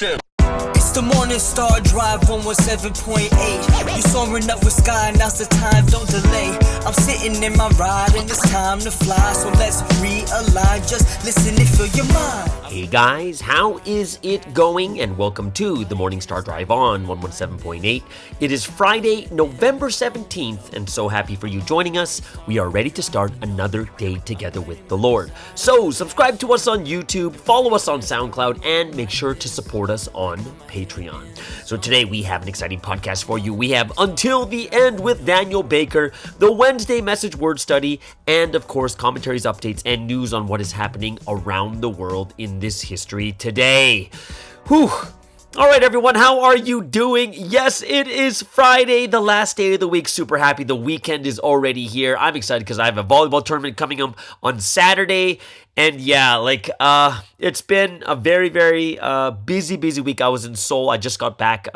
It's the Morning Star Drive 117.8. You soaring up with sky, now's the time, don't delay. I'm sitting in my ride and it's time to fly. So let's realign, just listen and fill your mind. Hey guys, how is it going? And welcome to the Morning Star Drive on 117.8. It is Friday, November 17th, and so happy for you joining us. We are ready to start another day together with the Lord. So subscribe to us on YouTube, follow us on SoundCloud, and make sure to support us on Patreon. So today we have an exciting podcast for you. We have Until the End with Daniel Baker, the Wednesday Message Word Study, and of course commentaries, updates, and news on what is happening around the world in this history today. Whew. All right, everyone, how are you doing? Yes, it is Friday, the last day of the week. Super happy. The weekend is already here. I'm excited because I have a volleyball tournament coming up on Saturday. And yeah, it's been a very, very busy week. I was in Seoul. I just got back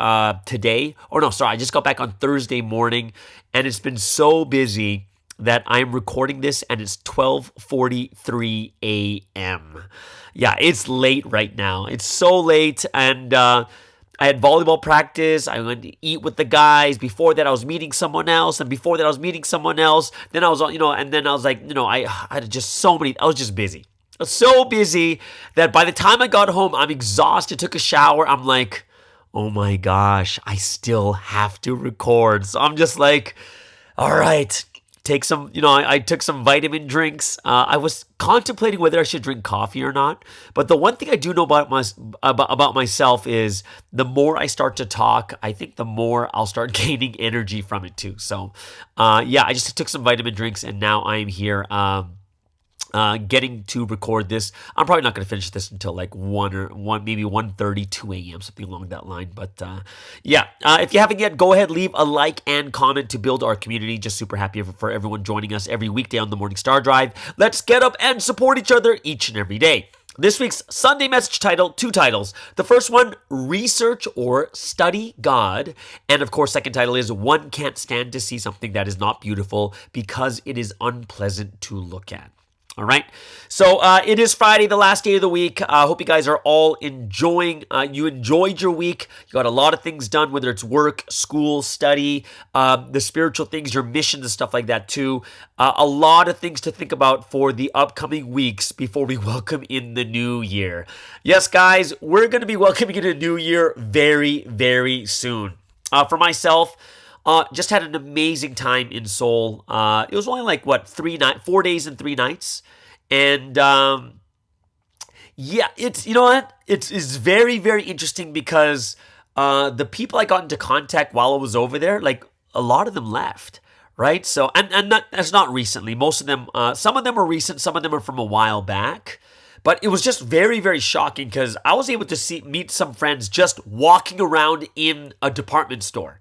today. I just got back on Thursday morning. And it's been so busy that I'm recording this and it's 12:43 a.m. Yeah, it's late right now. It's so late, and I had volleyball practice. I went to eat with the guys. Before that, I was meeting someone else, and before that, I was meeting someone else. Then I was, and then I was like, I had just so many. I was just busy. I was so busy that by the time I got home, I'm exhausted. Took a shower. I'm like, oh my gosh, I still have to record. So I'm just like, all right. Take some, I took some vitamin drinks. I was contemplating whether I should drink coffee or not. But the one thing I do know about myself is the more I start to talk, I think the more I'll start gaining energy from it too. So, I just took some vitamin drinks and now I'm here getting to record this. I'm probably not going to finish this until like 1 maybe 1:30, 2 a.m., something along that line. But if you haven't yet, go ahead, leave a like and comment to build our community. Just super happy for everyone joining us every weekday on the Morning Star Drive. Let's get up and support each other each and every day. This week's Sunday message title, 2 titles. The first one, Research or Study God. And of course, second title is One Can't Stand to See Something That Is Not Beautiful Because It Is Unpleasant to Look At. All right. So it is Friday, the last day of the week. I hope you guys are all enjoying. You enjoyed your week. You got a lot of things done, whether it's work, school, study, the spiritual things, your missions and stuff like that too. A lot of things to think about for the upcoming weeks before we welcome in the new year. Yes, guys, we're going to be welcoming in a new year very, very soon. For myself, just had an amazing time in Seoul. It was only 4 days and 3 nights. And it's, it's very, very interesting because the people I got into contact while I was over there, a lot of them left, right? So, and that's not recently. Most of them, some of them are recent, some of them are from a while back. But it was just very, very shocking because I was able to meet some friends just walking around in a department store.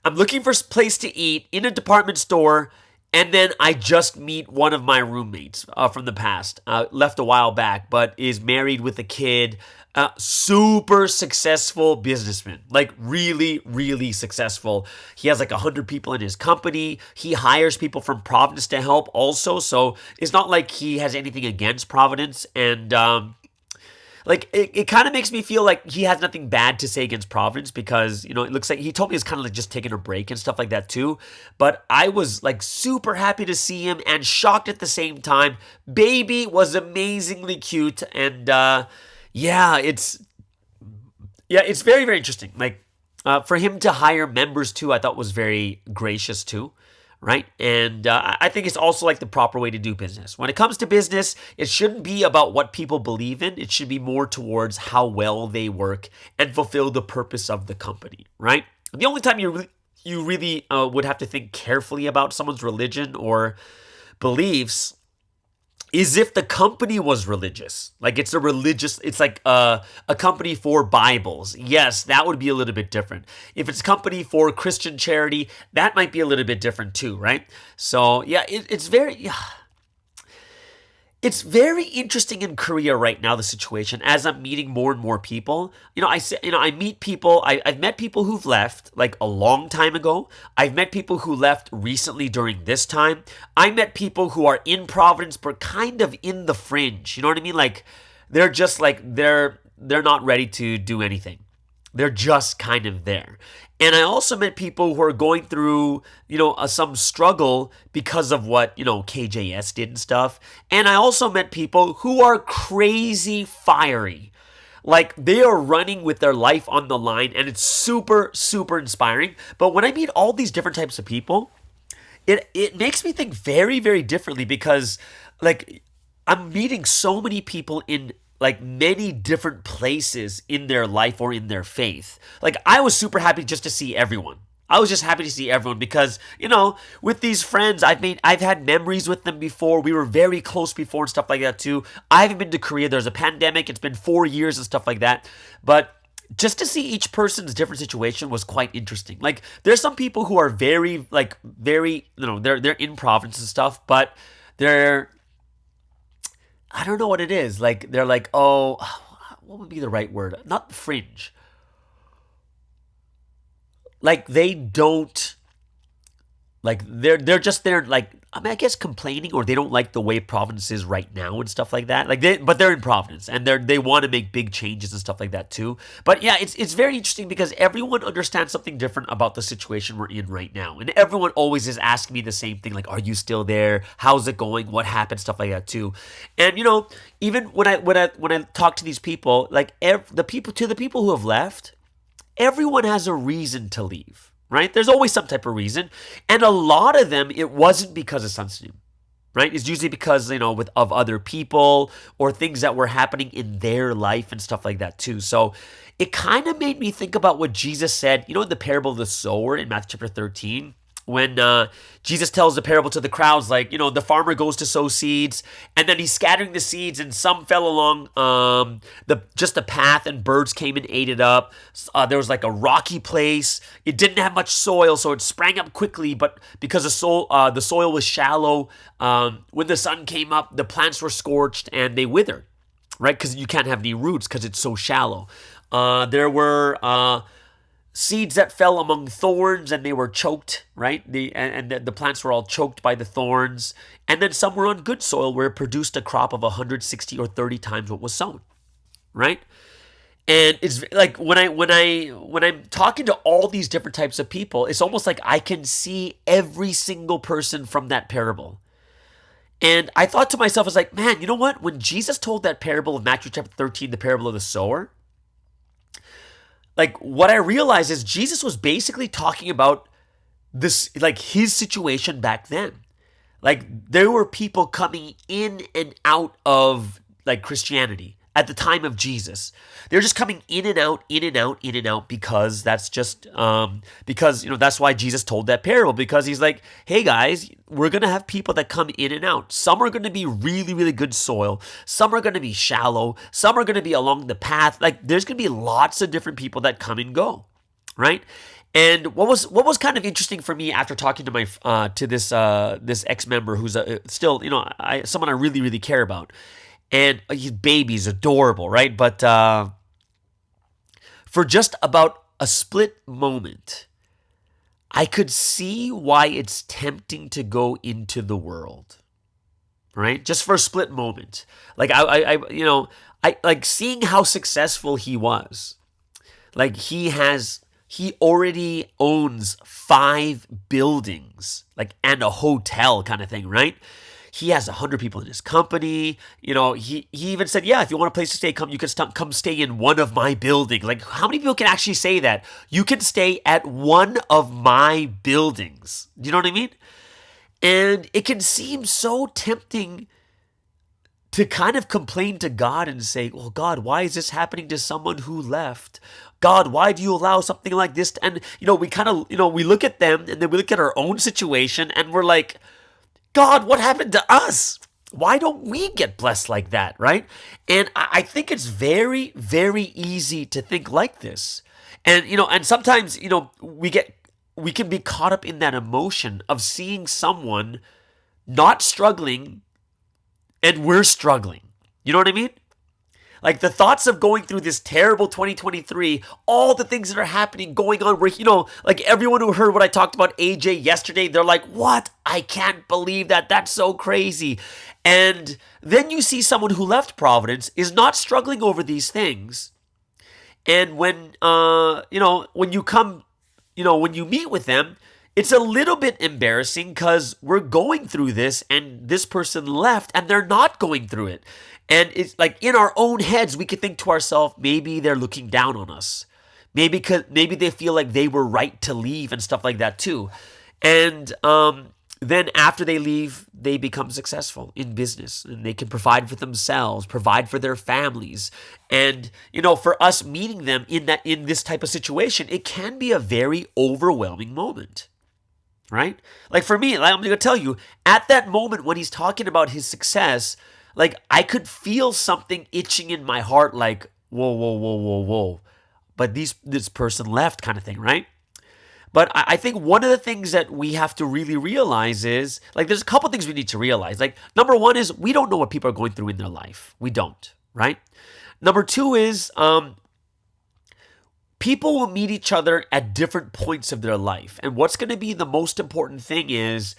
I'm looking for a place to eat in a department store, and then I just meet one of my roommates from the past, left a while back, but is married with a kid, super successful businessman, really, really successful. He has 100 people in his company. He hires people from Providence to help also, so it's not like he has anything against Providence, and it kind of makes me feel like he has nothing bad to say against Providence because, it looks like he told me he's kind of just taking a break and stuff like that too. But I was super happy to see him and shocked at the same time. Baby was amazingly cute. And it's very, very interesting. For him to hire members too, I thought was very gracious too. Right? And I think it's also the proper way to do business. When it comes to business, it shouldn't be about what people believe in. It should be more towards how well they work and fulfill the purpose of the company, right? The only time you really would have to think carefully about someone's religion or beliefs is if the company was religious. It's a company for Bibles. Yes, that would be a little bit different. If it's a company for Christian charity, that might be a little bit different too, right? So yeah, It's very interesting in Korea right now, the situation, as I'm meeting more and more people. I meet people, I've met people who've left a long time ago. I've met people who left recently during this time. I met people who are in Providence, but kind of in the fringe. You know what I mean? They're just they're not ready to do anything. They're just kind of there. And I also met people who are going through, some struggle because of what, KJS did and stuff. And I also met people who are crazy fiery. Like, they are running with their life on the line, and it's super, super inspiring. But when I meet all these different types of people, it makes me think very, very differently, because, like, I'm meeting so many people in like many different places in their life or in their faith. Like, I was super happy just to see everyone. I was just happy to see everyone because, with these friends, I've had memories with them before. We were very close before and stuff like that too. I haven't been to Korea. There's a pandemic. It's been 4 years and stuff like that. But just to see each person's different situation was quite interesting. Like, there's some people who are very, they're in province and stuff, but I don't know what it is. Like, they're like, oh, what would be the right word? Not fringe. Like, they don't, like, they're just there, like, I guess complaining, or they don't like the way Providence is right now and stuff like that. Like, but they're in Providence, and they want to make big changes and stuff like that too. But yeah, it's very interesting because everyone understands something different about the situation we're in right now, and everyone always is asking me the same thing, like, are you still there? How's it going? What happened? Stuff like that too. And even when I talk to these people, like, the people who have left, everyone has a reason to leave. Right? There's always some type of reason. And a lot of them, it wasn't because of sunscreen. Right? It's usually because, of other people or things that were happening in their life and stuff like that too. So it kind of made me think about what Jesus said, in the parable of the sower in Matthew chapter 13. When Jesus tells the parable to the crowds, like, the farmer goes to sow seeds, and then he's scattering the seeds, and some fell along the path, and birds came and ate it up. There was like a rocky place. It didn't have much soil, so it sprang up quickly, but because the soil was shallow, when the sun came up, the plants were scorched and they withered, right? Because you can't have any roots because it's so shallow. There were seeds that fell among thorns, and they were choked, right? The plants were all choked by the thorns. And then some were on good soil, where it produced a crop of 160 or 30 times what was sown, right? And it's like when I'm talking to all these different types of people, it's almost like I can see every single person from that parable. And I thought to myself, I was like, man, you know what? When Jesus told that parable of Matthew chapter 13, the parable of the sower, like, what I realized is Jesus was basically talking about this, like, his situation back then. Like, there were people coming in and out of, like, Christianity at the time of Jesus. They're just coming in and out, in and out, in and out, because that's just, that's why Jesus told that parable, because he's like, hey guys, we're going to have people that come in and out. Some are going to be really, really good soil. Some are going to be shallow. Some are going to be along the path. Like, there's going to be lots of different people that come and go, right? And what was kind of interesting for me after talking to this ex-member who's still, someone I really, really care about. And his baby's adorable, right? But for just about a split moment, I could see why it's tempting to go into the world, right? Just for a split moment. Like, I like seeing how successful he was. Like, he already owns 5 buildings, like, and a hotel kind of thing, right? He has 100 people in his company. He even said, yeah, if you want a place to stay, you can come stay in one of my buildings. Like, how many people can actually say that? You can stay at one of my buildings. Do you know what I mean? And it can seem so tempting to kind of complain to God and say, well, God, why is this happening to someone who left? God, why do you allow something like this? And, we kind of, we look at them, and then we look at our own situation, and we're like, God, what happened to us? Why don't we get blessed like that, right? And I think it's very, very easy to think like this. And, and sometimes, we can be caught up in that emotion of seeing someone not struggling and we're struggling. You know what I mean? Like the thoughts of going through this terrible 2023, all the things that are happening, going on, where, like everyone who heard what I talked about AJ yesterday, they're like, what? I can't believe that. That's so crazy. And then you see someone who left Providence is not struggling over these things. And when, when you come, when you meet with them, it's a little bit embarrassing because we're going through this and this person left and they're not going through it. And it's like in our own heads, we could think to ourselves, maybe they're looking down on us. Maybe they feel like they were right to leave and stuff like that too. And then after they leave, they become successful in business and they can provide for themselves, provide for their families. And, for us meeting them in this type of situation, it can be a very overwhelming moment. Right? Like for me, I'm going to tell you, at that moment when he's talking about his success, like I could feel something itching in my heart, like, whoa, whoa, whoa, whoa, whoa. But this person left kind of thing, right? But I think one of the things that we have to really realize is, like, there's a couple things we need to realize. Like, number one is we don't know what people are going through in their life. We don't, right? Number two is people will meet each other at different points of their life. And what's going to be the most important thing is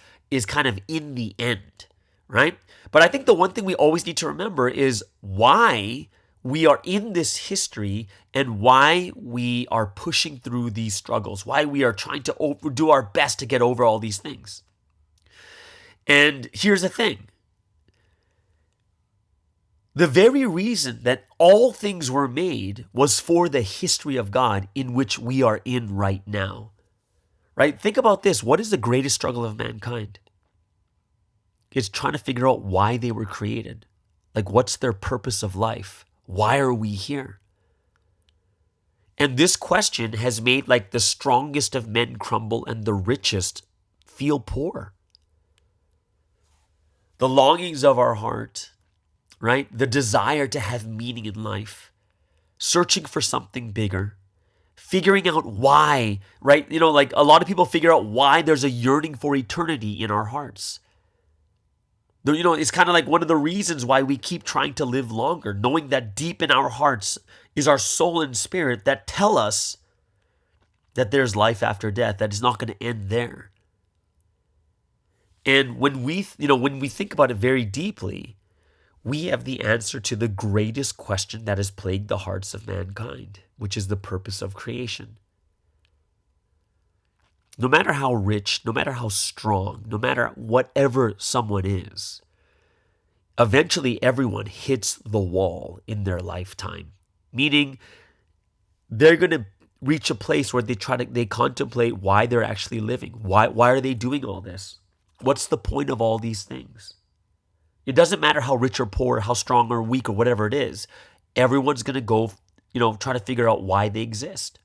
kind of in the end, right? But I think the one thing we always need to remember is why we are in this history and why we are pushing through these struggles, why we are trying to do our best to get over all these things. And here's the thing. The very reason that all things were made was for the history of God in which we are in right now. Right? Think about this. What is the greatest struggle of mankind? It's trying to figure out why they were created. Like, what's their purpose of life? Why are we here? And this question has made like the strongest of men crumble and the richest feel poor. The longings of our heart, right? The desire to have meaning in life, searching for something bigger, figuring out why, right? Like a lot of people figure out why there's a yearning for eternity in our hearts. It's kind of like one of the reasons why we keep trying to live longer, knowing that deep in our hearts is our soul and spirit that tell us that there's life after death, that it's not going to end there. And when we think about it very deeply, we have the answer to the greatest question that has plagued the hearts of mankind, which is the purpose of creation. No matter how rich, no matter how strong, no matter whatever someone is, eventually everyone hits the wall in their lifetime. Meaning they're going to reach a place where they contemplate why they're actually living. Why are they doing all this? What's the point of all these things? It doesn't matter how rich or poor, how strong or weak or whatever it is. Everyone's going to go, try to figure out why they exist.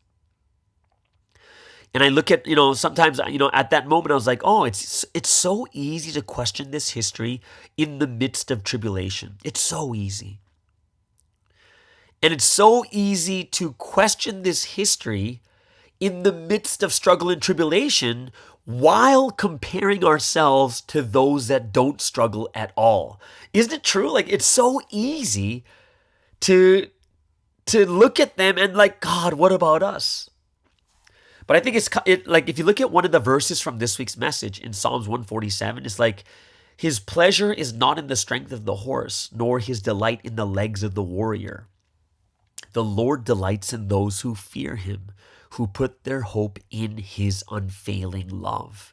And I look at, sometimes, at that moment, I was like, oh, it's so easy to question this history in the midst of tribulation. It's so easy. And it's so easy to question this history in the midst of struggle and tribulation while comparing ourselves to those that don't struggle at all. Isn't it true? Like, it's so easy to look at them and like, God, what about us? But I think it's like, if you look at one of the verses from this week's message in Psalms 147, it's like, his pleasure is not in the strength of the horse, nor his delight in the legs of the warrior. The Lord delights in those who fear him, who put their hope in his unfailing love.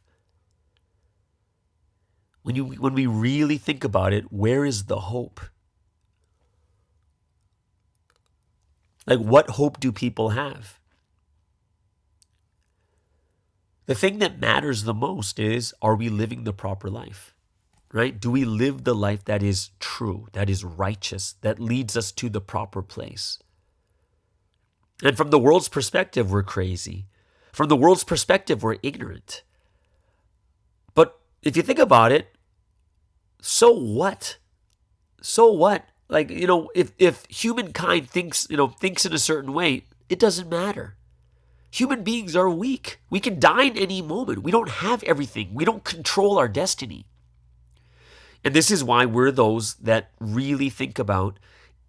When we really think about it, where is the hope? Like, what hope do people have? The thing that matters the most is, are we living the proper life? Right? Do we live the life that is true, that is righteous, that leads us to the proper place? And from the world's perspective, we're crazy. From the world's perspective, we're ignorant. But if you think about it, so what? So what? Like, if humankind thinks in a certain way, it doesn't matter. Human beings are weak. We can die in any moment. We don't have everything. We don't control our destiny. And this is why we're those that really think about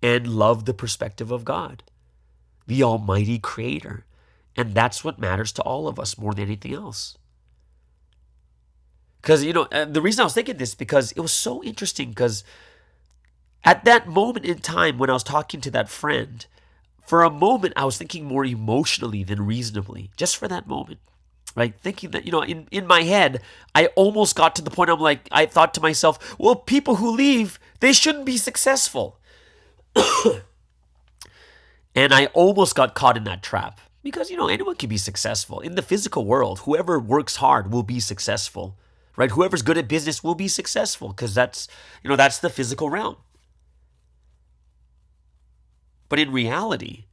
and love the perspective of God, the Almighty Creator. And that's what matters to all of us more than anything else. Because, the reason I was thinking this, because it was so interesting, because at that moment in time when I was talking to that friend, for a moment I was thinking more emotionally than reasonably, just for that moment. Right? Thinking that, in my head, I almost got to the point I thought to myself, well, people who leave, they shouldn't be successful. And I almost got caught in that trap. Because, anyone can be successful. In the physical world, whoever works hard will be successful. Right? Whoever's good at business will be successful, because that's the physical realm. But in reality,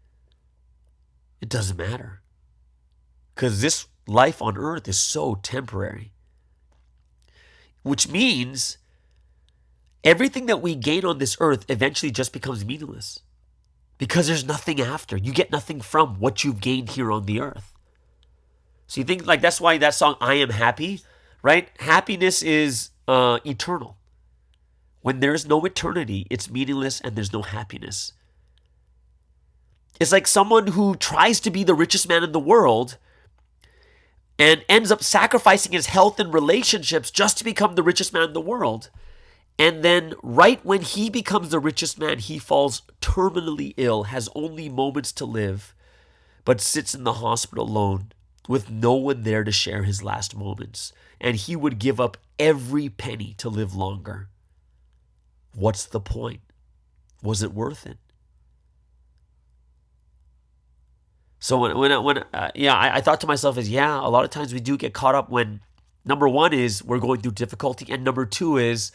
it doesn't matter. Because this life on earth is so temporary. Which means everything that we gain on this earth eventually just becomes meaningless. Because there's nothing after. You get nothing from what you've gained here on the earth. So you think, that's why that song, I Am Happy, right? Happiness is eternal. When there's no eternity, it's meaningless and there's no happiness. It's like someone who tries to be the richest man in the world and ends up sacrificing his health and relationships just to become the richest man in the world. And then right when he becomes the richest man, he falls terminally ill, has only moments to live, but sits in the hospital alone with no one there to share his last moments. And he would give up every penny to live longer. What's the point? Was it worth it? So I thought to myself a lot of times we do get caught up when, number one is we're going through difficulty, and number two is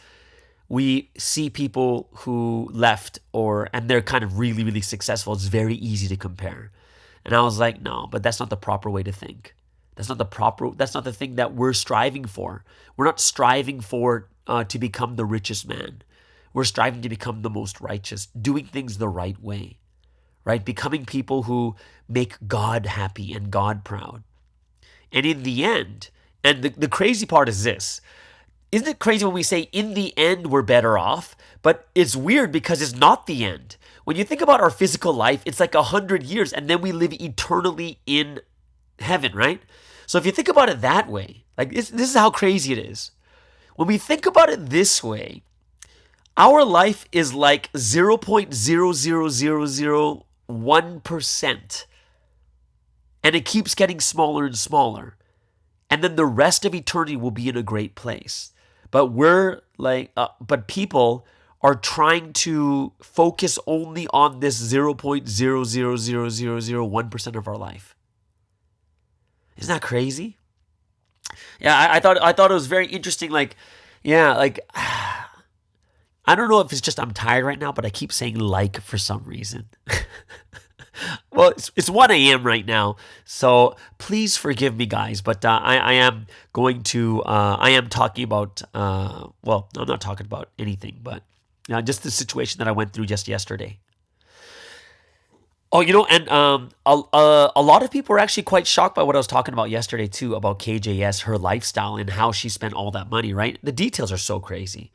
we see people who left and they're kind of really, really successful. It's very easy to compare. And I was like, no, but that's not the proper way to think. That's not the thing that we're striving for. We're not striving for to become the richest man. We're striving to become the most righteous, doing things the right way. Right? Becoming people who make God happy and God proud. And in the end, and the crazy part is this, isn't it crazy when we say in the end we're better off? But it's weird because it's not the end. When you think about our physical life, it's like 100 years and then we live eternally in heaven, right? So if you think about it that way, this is how crazy it is. When we think about it this way, our life is like 0.00001%. And it keeps getting smaller and smaller. And then the rest of eternity will be in a great place. But but people are trying to focus only on this 0.00001% of our life. Isn't that crazy? Yeah, I thought it was very interesting. I don't know if it's just I'm tired right now, but I keep saying for some reason. Well, it's 1 a.m. right now, so please forgive me, guys. But I am talking about, I'm not talking about anything, but just the situation that I went through just yesterday. Oh, and a lot of people were actually quite shocked by what I was talking about yesterday too, about KJS, her lifestyle, and how she spent all that money, right? The details are so crazy.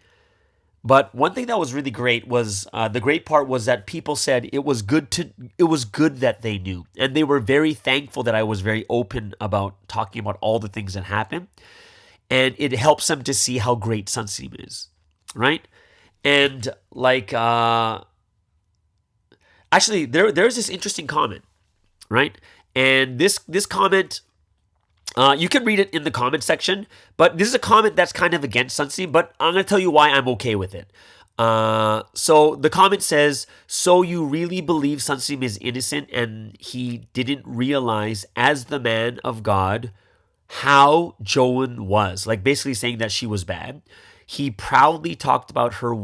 But one thing that was really great was the great part was that people said it was good that they knew, and they were very thankful that I was very open about talking about all the things that happened, and it helps them to see how great Sunseam is, right? And actually, there's this interesting comment, right? And this comment. You can read it in the comment section, but this is a comment that's kind of against Sunseam, but I'm going to tell you why I'm okay with it. So the comment says, so you really believe Sunseam is innocent and he didn't realize as the man of God how Joan was, basically saying that she was bad. He proudly talked about her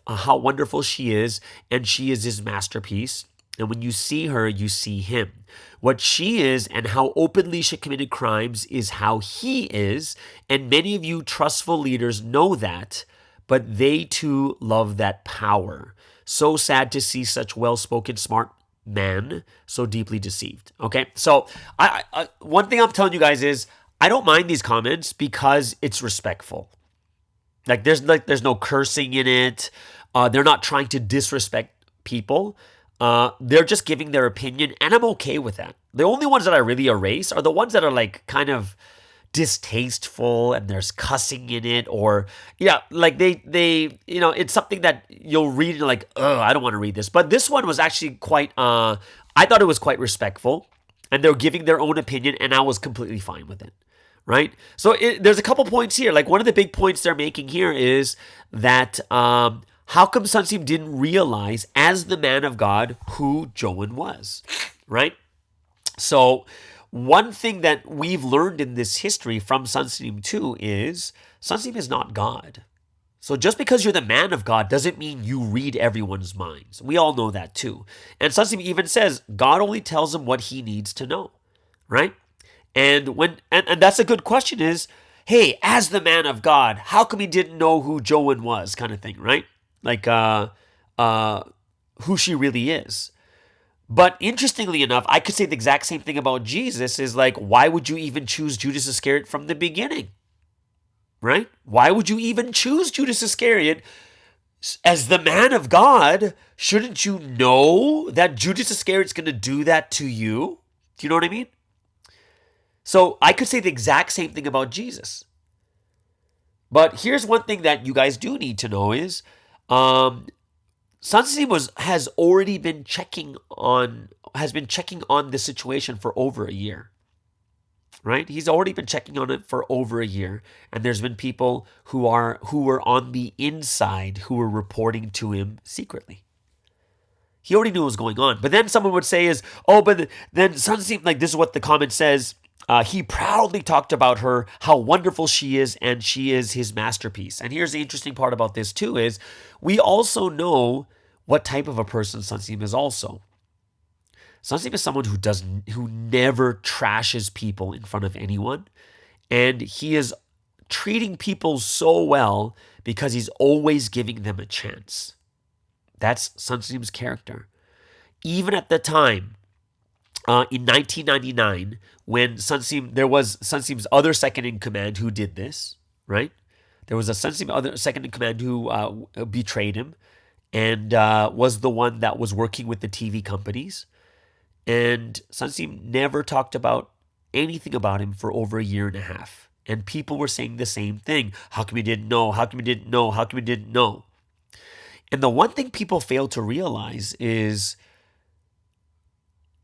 how wonderful she is, and she is his masterpiece. And when you see her, you see him. What she is and how openly she committed crimes is how he is. And many of you trustful leaders know that, but they too love that power. So sad to see such well-spoken, smart men so deeply deceived. Okay, so I one thing I'm telling you guys is I don't mind these comments because it's respectful. There's no cursing in it. They're not trying to disrespect people, they're just giving their opinion, and I'm okay with that. The only ones that I really erase are the ones that are like kind of distasteful and there's cussing in it, or like they it's something that you'll read and you're like, oh, I don't want to read this. But this one was actually quite I thought it was quite respectful, and they're giving their own opinion, and I was completely fine with it. Right? So there's a couple points here. Like, one of the big points they're making here is that how come Sunseem didn't realize as the man of God who Joan was, right? So one thing that we've learned in this history from Sunseem too is Sunseem is not God. So just because you're the man of God doesn't mean you read everyone's minds. We all know that too. And Sunseem even says God only tells him what he needs to know, right? And that's a good question is, hey, as the man of God, how come he didn't know who Joan was, kind of thing, right? Like who she really is. But interestingly enough, I could say the exact same thing about Jesus is like, why would you even choose Judas Iscariot from the beginning? Right? Why would you even choose Judas Iscariot as the man of God? Shouldn't you know that Judas Iscariot's going to do that to you? Do you know what I mean? So I could say the exact same thing about Jesus. But here's one thing that you guys do need to know is Sunseem has already been checking on the situation for over a year. Right? He's already been checking on it for over a year, and there's been people who were on the inside who were reporting to him secretly. He already knew what was going on. But then someone would say but then Sunseem, like, this is what the comment says, he proudly talked about her, how wonderful she is, and she is his masterpiece. And here's the interesting part about this too is we also know what type of a person Sunseem is also. Sunseem is someone who never trashes people in front of anyone, and he is treating people so well because he's always giving them a chance. That's Sunseem's character. Even at the time, in 1999, when there was Sunseem's other second in command who did this, right? There was a Sunseem other second in command who betrayed him and was the one that was working with the TV companies. And Sunseem never talked about anything about him for over a year and a half. And people were saying the same thing. How come you didn't know? How come you didn't know? How come you didn't know? And the one thing people fail to realize is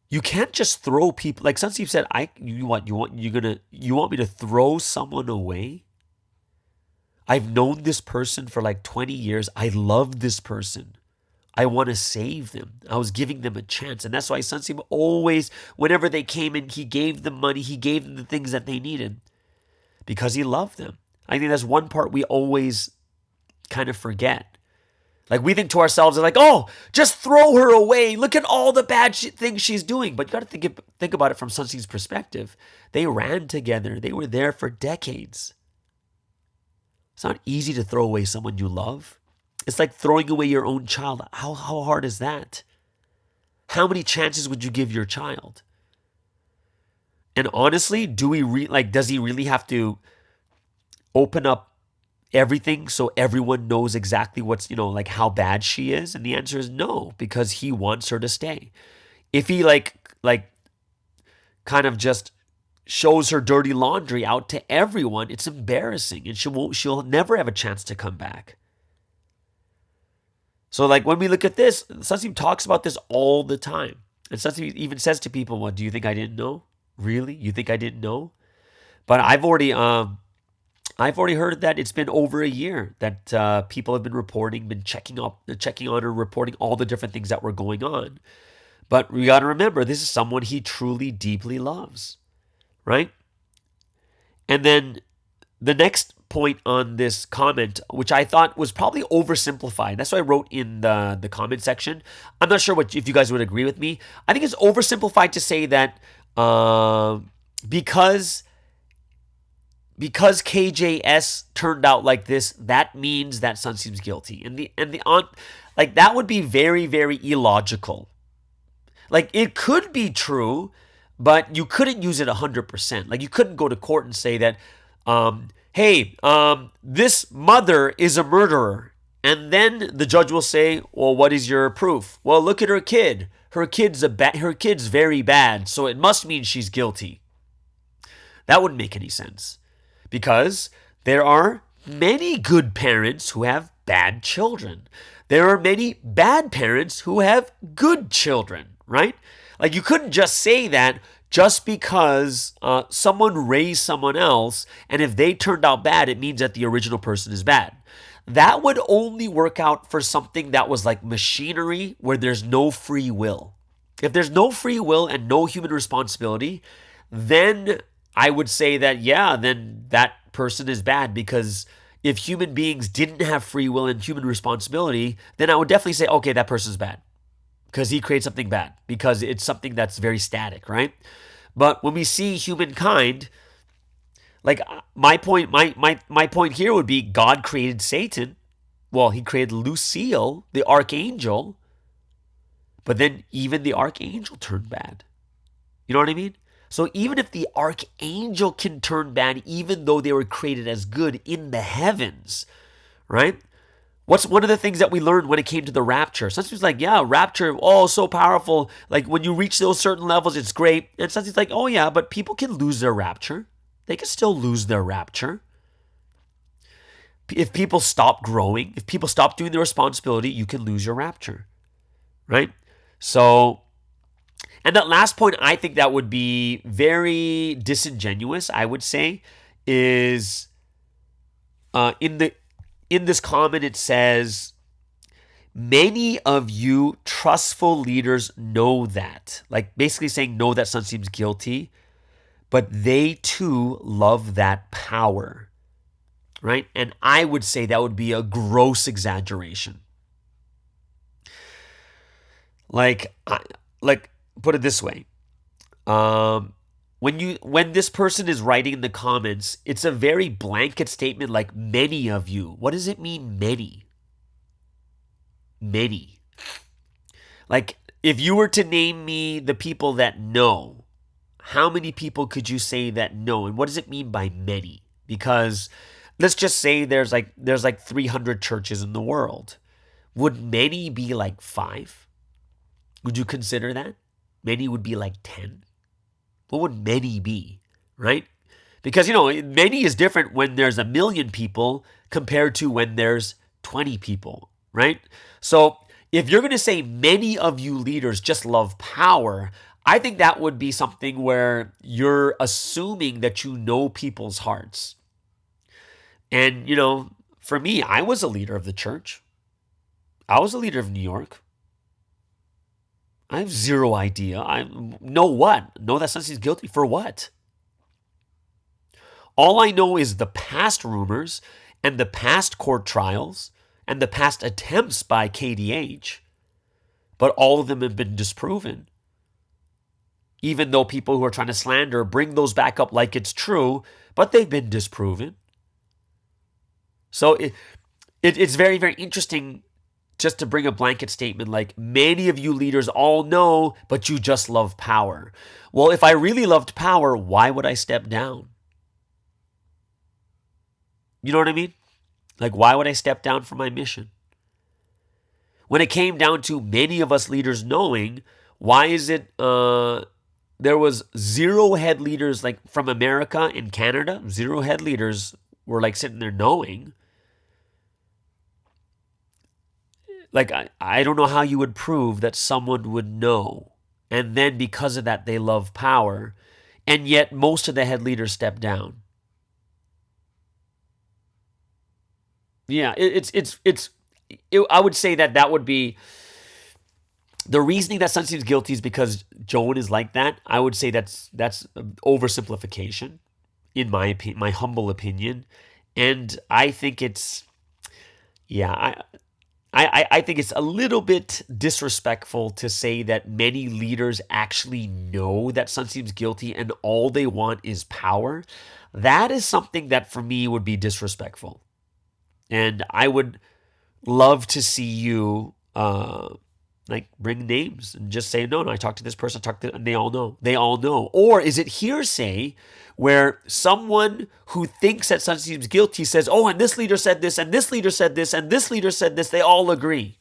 you can't just throw people. Like Sunseem said, you want me to throw someone away? I've known this person for like 20 years. I love this person. I want to save them. I was giving them a chance. And that's why Sunseem always, whenever they came in, he gave them money. He gave them the things that they needed because he loved them. I think that's one part we always kind of forget. Like we think to ourselves, like, oh, just throw her away. Look at all the bad things she's doing. But you got to think about it from Sunseem's perspective. They ran together. They were there for decades. It's not easy to throw away someone you love. It's like throwing away your own child. How hard is that? How many chances would you give your child? And honestly, does he really have to open up everything so everyone knows exactly what's, like how bad she is? And the answer is no, because he wants her to stay. If he like kind of just shows her dirty laundry out to everyone, it's embarrassing, and she'll never have a chance to come back. So like when we look at this, Sunseem talks about this all the time. And Sunseem even says to people, "What, do you think I didn't know? Really? You think I didn't know?" But I've already heard that it's been over a year that people have been reporting, been checking on her, reporting all the different things that were going on. But we got to remember, this is someone he truly, deeply loves, right? And then the next point on this comment, which I thought was probably oversimplified. That's what I wrote in the comment section. I'm not sure if you guys would agree with me. I think it's oversimplified to say that because KJS turned out like this, that means that Sunseem's guilty. And that would be very, very illogical. Like, it could be true, but you couldn't use it 100%. Like, you couldn't go to court and say that, hey, this mother is a murderer, And then the judge will say, well, what is your proof? Well, look at her kid. Her kid's very bad, so it must mean she's guilty. That wouldn't make any sense, because there are many good parents who have bad children. There are many bad parents who have good children, right? Like, you couldn't just say that just because someone raised someone else, and if they turned out bad, it means that the original person is bad. That would only work out for something that was like machinery, where there's no free will. If there's no free will and no human responsibility, then I would say that, yeah, then that person is bad, because if human beings didn't have free will and human responsibility, then I would definitely say, okay, that person's bad, because he creates something bad, because it's something that's very static, right? But when we see humankind, like my point here would be, God created Satan. Well, he created Lucille, the archangel, but then even the archangel turned bad. You know what I mean? So even if the archangel can turn bad, even though they were created as good in the heavens, right? What's one of the things that we learned when it came to the rapture? Sometimes like, yeah, rapture, oh, so powerful. Like, when you reach those certain levels, it's great. And sometimes like, oh yeah, but people can lose their rapture. They can still lose their rapture. If people stop growing, if people stop doing their responsibility, you can lose your rapture, right? So, and that last point, I think that would be very disingenuous, I would say, is in this comment, it says, many of you trustful leaders know that. Like, basically saying, know that son seems guilty, but they too love that power, right? And I would say that would be a gross exaggeration. Like, put it this way. When this person is writing in the comments, it's a very blanket statement, like, many of you. What does it mean, many? Many. Like, if you were to name me the people that know, how many people could you say that know? And what does it mean by many? Because let's just say there's like 300 churches in the world. Would many be like 5? Would you consider that? Many would be like 10. What would many be, right? Because, many is different when there's 1 million people compared to when there's 20 people, right? So if you're going to say many of you leaders just love power, I think that would be something where you're assuming that you know people's hearts. And, for me, I was a leader of the church. I was a leader of New York. I have zero idea. Know that son is guilty for what? All I know is the past rumors and the past court trials and the past attempts by KDH, but all of them have been disproven. Even though people who are trying to slander bring those back up like it's true, but they've been disproven. So it's very, very interesting just to bring a blanket statement like, many of you leaders all know, but you just love power. Well, if I really loved power, why would I step down? You know what I mean? Like, why would I step down from my mission? When it came down to many of us leaders knowing, why is it there was 0 head leaders like from America and Canada? 0 head leaders were like sitting there knowing. Like, I don't know how you would prove that someone would know. And then because of that, they love power. And yet most of the head leaders step down. Yeah, I would say that would be the reasoning that son seems guilty is because Joan is like that. I would say that's oversimplification, in my opinion, my humble opinion. And I think it's, I think it's a little bit disrespectful to say that many leaders actually know that son seems guilty and all they want is power. That is something that for me would be disrespectful. And I would love to see you like bring names and just say, no, I talked to this person, and they all know. They all know. Or is it hearsay where someone who thinks that someone seems guilty says, oh, and this leader said this, and this leader said this, and this leader said this, they all agree?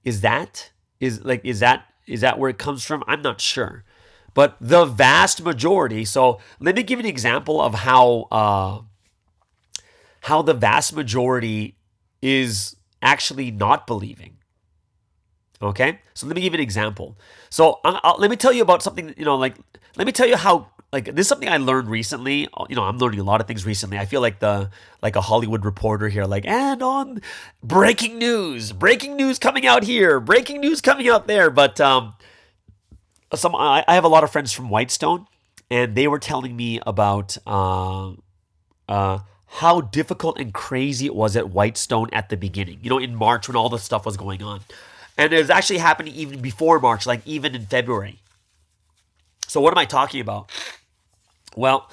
Is that where it comes from? I'm not sure. But the vast majority, so let me give you an example of how the vast majority is actually not believing. Okay? So let me give you an example. So let me tell you about something, let me tell you how, this is something I learned recently. I'm learning a lot of things recently. I feel like a Hollywood reporter here, and on breaking news coming out here, breaking news coming out there. But I have a lot of friends from Whitestone, and they were telling me about how difficult and crazy it was at Whitestone at the beginning, in March when all this stuff was going on. And it was actually happening even before March, even in February. So what am I talking about? Well,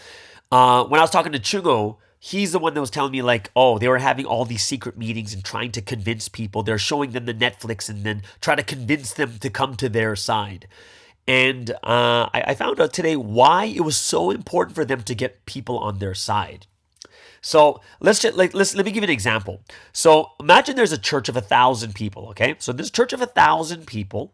when I was talking to Chungo, he's the one that was telling me they were having all these secret meetings and trying to convince people. They're showing them the Netflix and then try to convince them to come to their side. And I found out today why it was so important for them to get people on their side. So let me give you an example. So imagine there's a church of 1,000 people, okay? So this church of 1,000 people,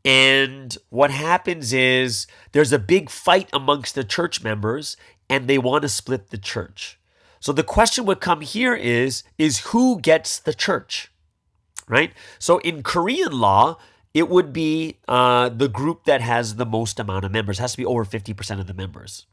and what happens is there's a big fight amongst the church members, and they want to split the church. So the question would come here is who gets the church, right? So in Korean law, it would be the group that has the most amount of members. It has to be over 50% of the members.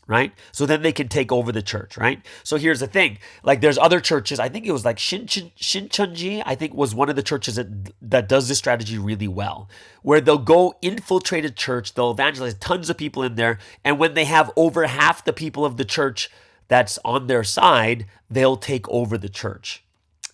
Right? So then they can take over the church, right? So here's the thing. There's other churches, I think it was Shincheonji, I think was one of the churches that does this strategy really well, where they'll go infiltrate a church, they'll evangelize tons of people in there, and when they have over half the people of the church that's on their side, they'll take over the church.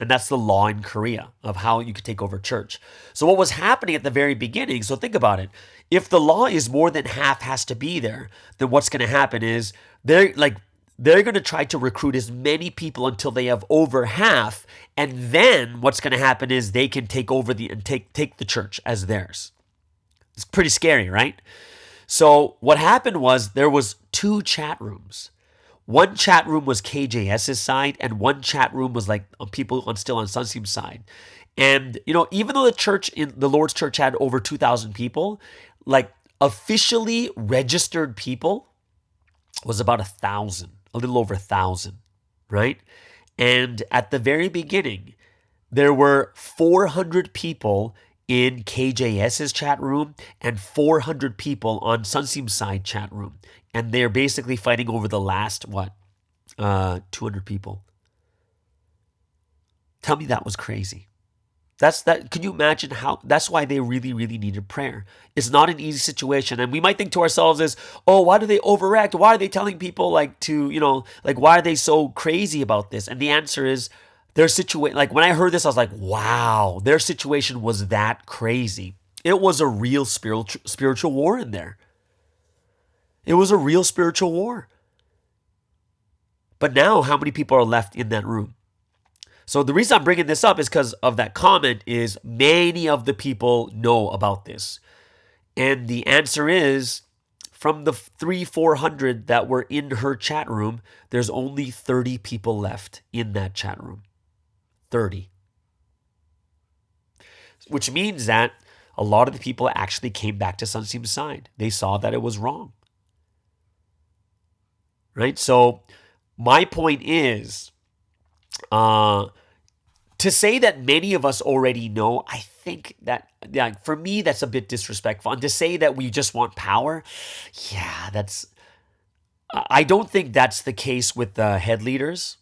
And that's the law in Korea of how you could take over church. So what was happening at the very beginning, so think about it. If the law is more than half has to be there, then what's going to happen is they're going to try to recruit as many people until they have over half. And then what's going to happen is they can take over take the church as theirs. It's pretty scary, right? So what happened was there was 2 chat rooms. One chat room was KJS's side, and one chat room was people still on Sunsim's side. And, even though the Lord's church had over 2,000 people, officially registered people was about 1,000, a little over 1,000, right? And at the very beginning, there were 400 people in KJS's chat room and 400 people on Sunsim's side chat room. And they're basically fighting over the last, 200 people. Tell me that was crazy. Can you imagine that's why they really, really needed prayer. It's not an easy situation. And we might think to ourselves is, oh, why do they overact? Why are they telling people why are they so crazy about this? And the answer is their situation. When I heard this, I was like, wow, their situation was that crazy. It was a real spiritual war in there. It was a real spiritual war. But now, how many people are left in that room? So the reason I'm bringing this up is because of that comment is many of the people know about this. And the answer is, from the 300-400 that were in her chat room, there's only 30 people left in that chat room. 30. Which means that a lot of the people actually came back to Sunsim's side. They saw that it was wrong. Right? So my point is, to say that many of us already know, I think that, for me, that's a bit disrespectful. And to say that we just want power, I don't think that's the case with the head leaders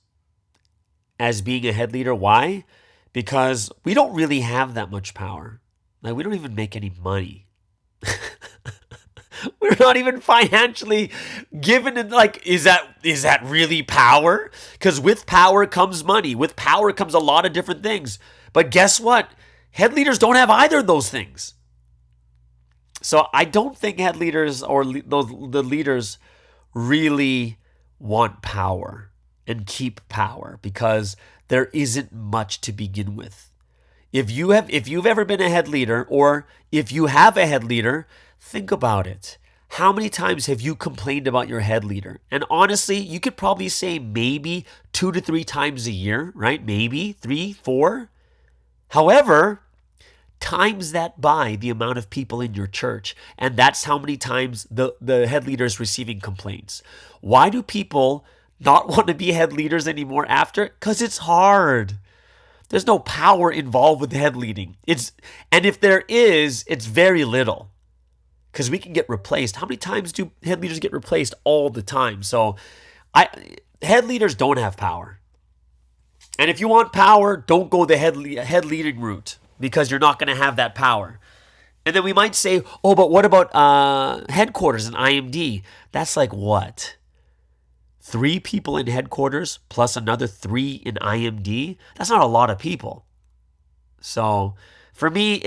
as being a head leader. Why? Because we don't really have that much power. We don't even make any money. We're not even financially given it. Is that really power? Because with power comes money. With power comes a lot of different things. But guess what? Head leaders don't have either of those things. So I don't think head leaders or the leaders really want power and keep power because there isn't much to begin with. If you've ever been a head leader, or if you have a head leader, think about it. How many times have you complained about your head leader? And honestly, you could probably say maybe 2 to 3 times a year, right? Maybe 3, 4. However, times that by the amount of people in your church, and that's how many times the head leader is receiving complaints. Why do people not want to be head leaders anymore after? Because it's hard. There's no power involved with head leading. And if there is, it's very little. Because we can get replaced. How many times do head leaders get replaced? All the time. So head leaders don't have power. And if you want power, don't go the head leading route, because you're not going to have that power. And then we might say, oh, but what about headquarters and IMD? That's like what? 3 people in headquarters plus another 3 in IMD? That's not a lot of people. So for me,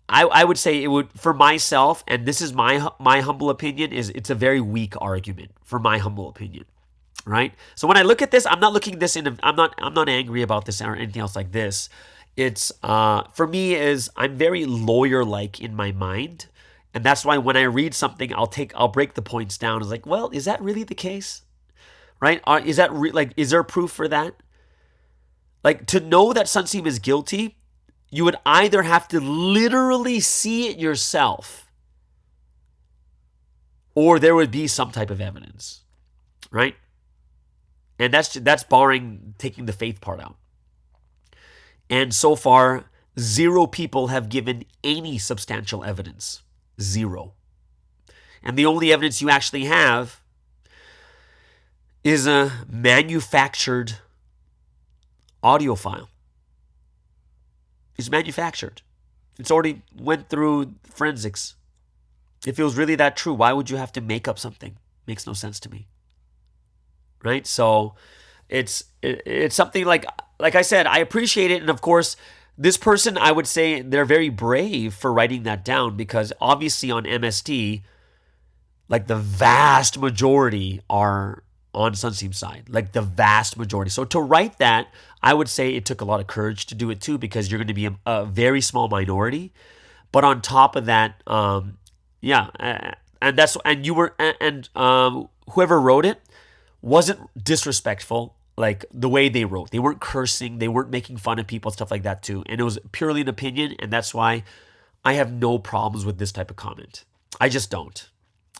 I would say it would, for myself, and this is my humble opinion, is it's a very weak argument, for my humble opinion, right? So when I look at this, I'm not looking at this I'm not angry about this or anything else like this. It's for me is I'm very lawyer-like in my mind, and that's why when I read something, I'll break the points down. It's like, well, is that really the case, right? Is that is there proof for that? Like, to know that Sunseam is guilty, you would either have to literally see it yourself, or there would be some type of evidence, right? And that's barring taking the faith part out. And so far, 0 people have given any substantial evidence. 0. And the only evidence you actually have is a manufactured audio file. It's manufactured. It's already went through forensics. If it was really that true, why would you have to make up something? Makes no sense to me. Right? So it's something like I said, I appreciate it. And of course, this person, I would say they're very brave for writing that down, because obviously on MSD, like the vast majority are on Sunseam's side, like the vast majority. So to write that, I would say it took a lot of courage to do it too, because you're going to be a very small minority. But on top of that, whoever wrote it wasn't disrespectful, like the way they wrote. They weren't cursing, they weren't making fun of people, stuff like that too. And it was purely an opinion, and that's why I have no problems with this type of comment. I just don't.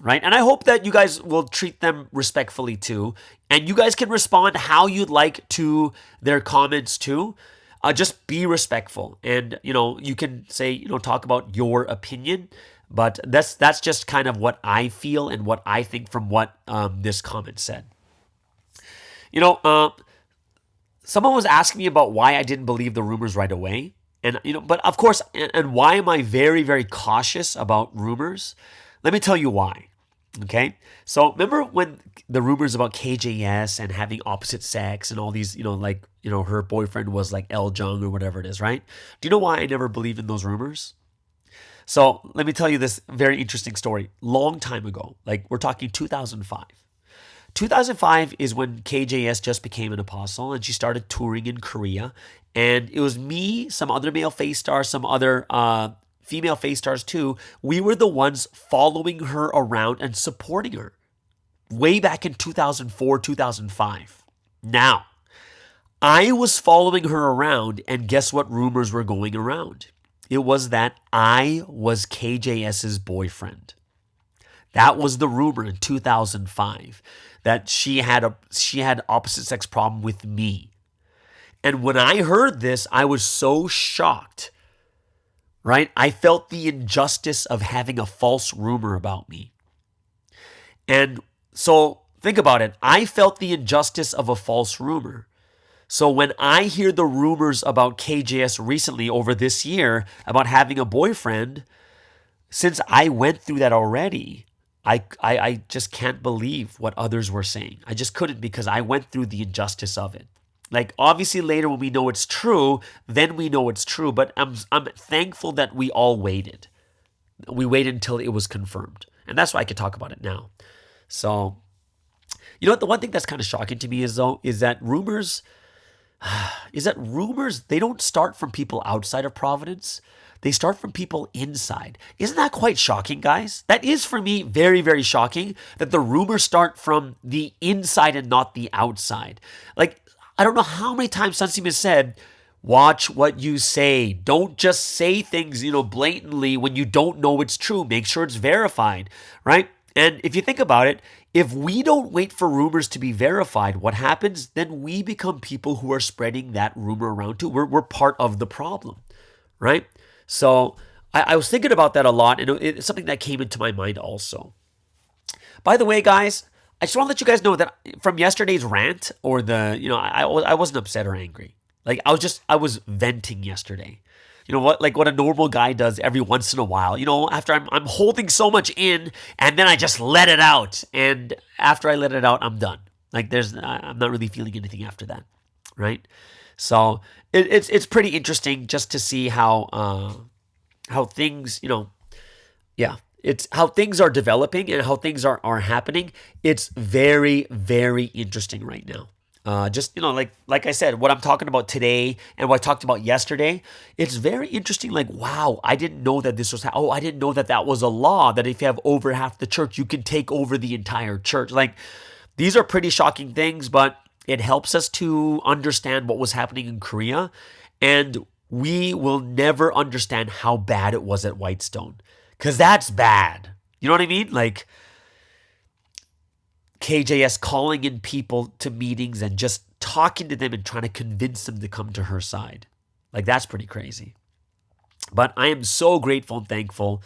Right? And I hope that you guys will treat them respectfully too. And you guys can respond how you'd like to their comments too. Just be respectful. And, you can say, talk about your opinion. But that's just kind of what I feel and what I think from what this comment said. Someone was asking me about why I didn't believe the rumors right away. And, but of course, and why am I very, very cautious about rumors? Let me tell you why. Okay. So remember when the rumors about KJS and having opposite sex and all these, her boyfriend was like L Jung or whatever it is, right? Do you know why I never believed in those rumors? So let me tell you this very interesting story. Long time ago, like we're talking 2005. 2005 is when KJS just became an apostle and she started touring in Korea. And it was me, some other male face stars, some other female face stars too. We were the ones following her around and supporting her way back in 2004, 2005. Now, I was following her around, and guess what rumors were going around? It was that I was KJS's boyfriend. That was the rumor in 2005, that she had opposite sex problem with me. And when I heard this, I was so shocked, right? I felt the injustice of having a false rumor about me. And so think about it. I felt the injustice of a false rumor. So when I hear the rumors about KJS recently over this year about having a boyfriend, since I went through that already, I just can't believe what others were saying. I just couldn't, because I went through the injustice of it. Like, obviously later when we know it's true, then we know it's true. But I'm thankful that we all waited. We waited until it was confirmed. And that's why I could talk about it now. So, you know what? The one thing that's kind of shocking to me is that rumors, is that rumors, they don't start from people outside of Providence. They start from people inside. Isn't that quite shocking, guys? That is, for me, very, very shocking that the rumors start from the inside and not the outside. Like, I don't know how many times Sunsim has said, watch what you say. Don't just say things, blatantly when you don't know it's true. Make sure it's verified, right? And if you think about it, if we don't wait for rumors to be verified, what happens? Then we become people who are spreading that rumor around too. We're part of the problem, right? So I was thinking about that a lot, and it's something that came into my mind also. By the way, guys, I just want to let you guys know that from yesterday's rant, or I wasn't upset or angry. Like, I was venting yesterday. You know what? Like what a normal guy does every once in a while. After I'm holding so much in, and then I just let it out. And after I let it out, I'm done. Like I'm not really feeling anything after that, right? So it's pretty interesting just to see how things, it's how things are developing and how things are happening. It's very, very interesting right now. Like I said, what I'm talking about today and what I talked about yesterday, it's very interesting. Like, wow, I didn't know that this was, I didn't know that was a law, that if you have over half the church, you can take over the entire church. Like, these are pretty shocking things, but it helps us to understand what was happening in Korea. And we will never understand how bad it was at Whitestone, because that's bad. You know what I mean? Like, KJS calling in people to meetings and just talking to them and trying to convince them to come to her side. Like, that's pretty crazy. But I am so grateful and thankful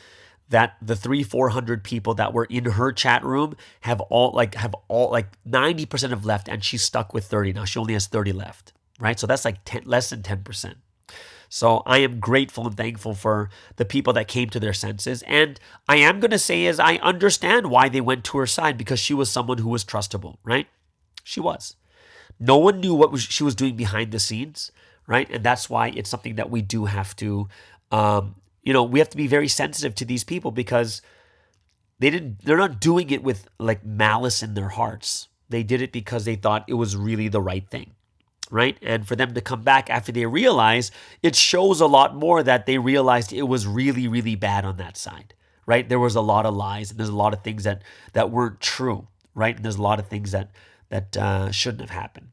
that the 300-400 people that were in her chat room have all 90% have left, and she's stuck with 30 now. She only has 30 left, right? So that's like less than 10%. So I am grateful and thankful for the people that came to their senses. And I am going to say is I understand why they went to her side, because she was someone who was trustable, right? She was. No one knew what she was doing behind the scenes, right? And that's why it's something that we do have to, we have to be very sensitive to these people, because they're not doing it with like malice in their hearts. They did it because they thought it was really the right thing. Right? And for them to come back after they realize, it shows a lot more that they realized it was really, really bad on that side, right? There was a lot of lies, and there's a lot of things that weren't true, right? And there's a lot of things that shouldn't have happened,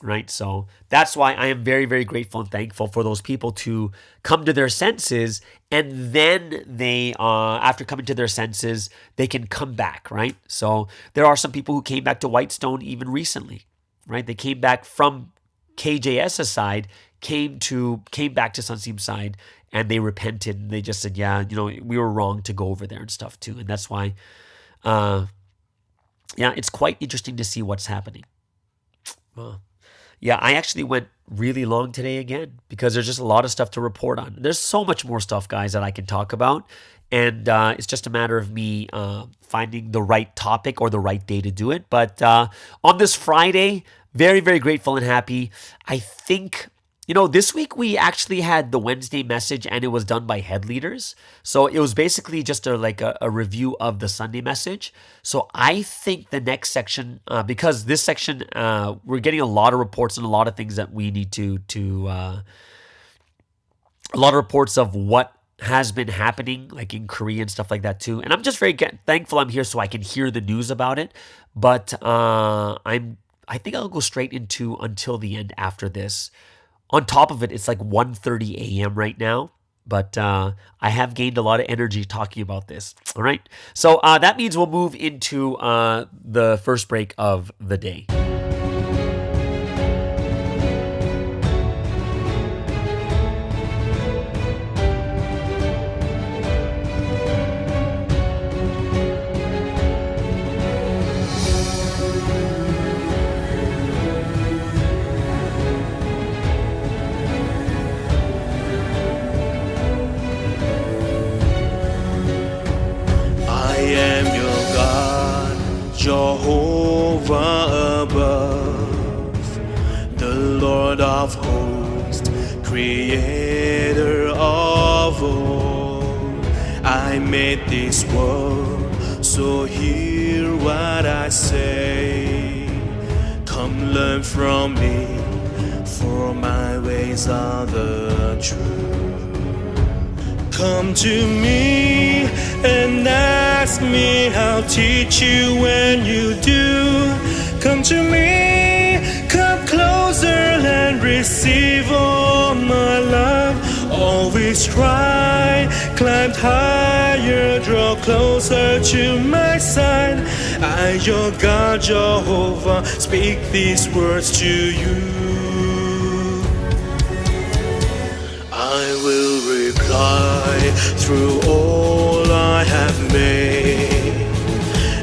right? So that's why I am very, very grateful and thankful for those people to come to their senses, and then they, after coming to their senses, they can come back, right? So there are some people who came back to Whitestone even recently, right? They came back from KJS's side, came back to Sunsim's side, and they repented, and they just said, we were wrong to go over there and stuff too. And that's why, it's quite interesting to see what's happening. I actually went really long today again, because there's just a lot of stuff to report on. There's so much more stuff, guys, that I can talk about. And it's just a matter of me finding the right topic or the right day to do it. But on this Friday, very, very grateful and happy. I think, this week we actually had the Wednesday message, and it was done by head leaders. So it was basically just a review of the Sunday message. So I think the next section, because this section, we're getting a lot of reports and a lot of things that we need to a lot of reports of what has been happening, like in Korea and stuff like that too. And I'm just very thankful I'm here so I can hear the news about it. But I think I'll go straight into until the end after this. On top of it, it's like 1:30 a.m. right now, but I have gained a lot of energy talking about this. All right, so that means we'll move into the first break of the day. Jehovah above, the Lord of hosts, creator of all. I made this world, so hear what I say. Come learn from me, for these are the truth. Come to me and ask me, I'll teach you when you do. Come to me, come closer and receive all my love. Always try, climb higher, draw closer to my side. I, your God, Jehovah, speak these words to you. I will reply through all I have made,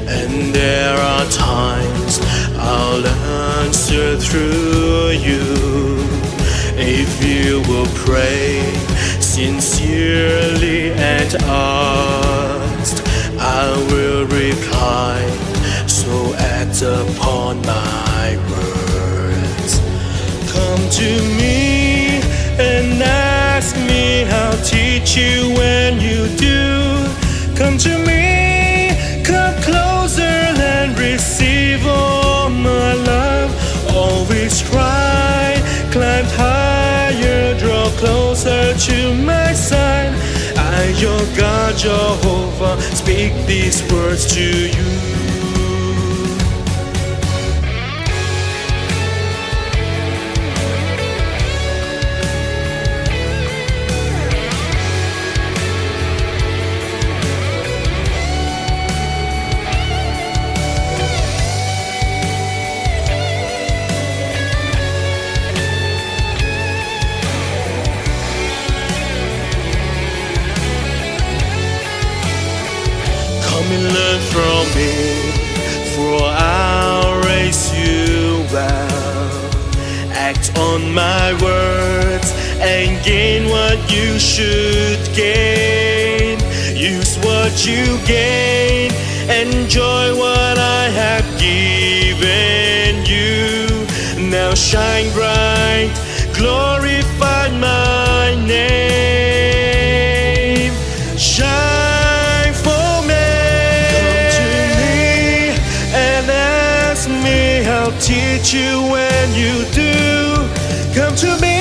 and there are times I'll answer through you. If you will pray sincerely and ask, I will reply, so act upon my words. Come to me and ask me, I'll teach you when you do. Come to me, come closer and receive all my love. Always try, climb higher, draw closer to my side. I, your God, Jehovah, speak these words to you. Come and learn from me, for I'll raise you well. Act on my words and gain what you should gain. Use what you gain, enjoy what I have given you. Now shine bright, glorify my name. Shine for me. I'll teach you when you do. Come to me,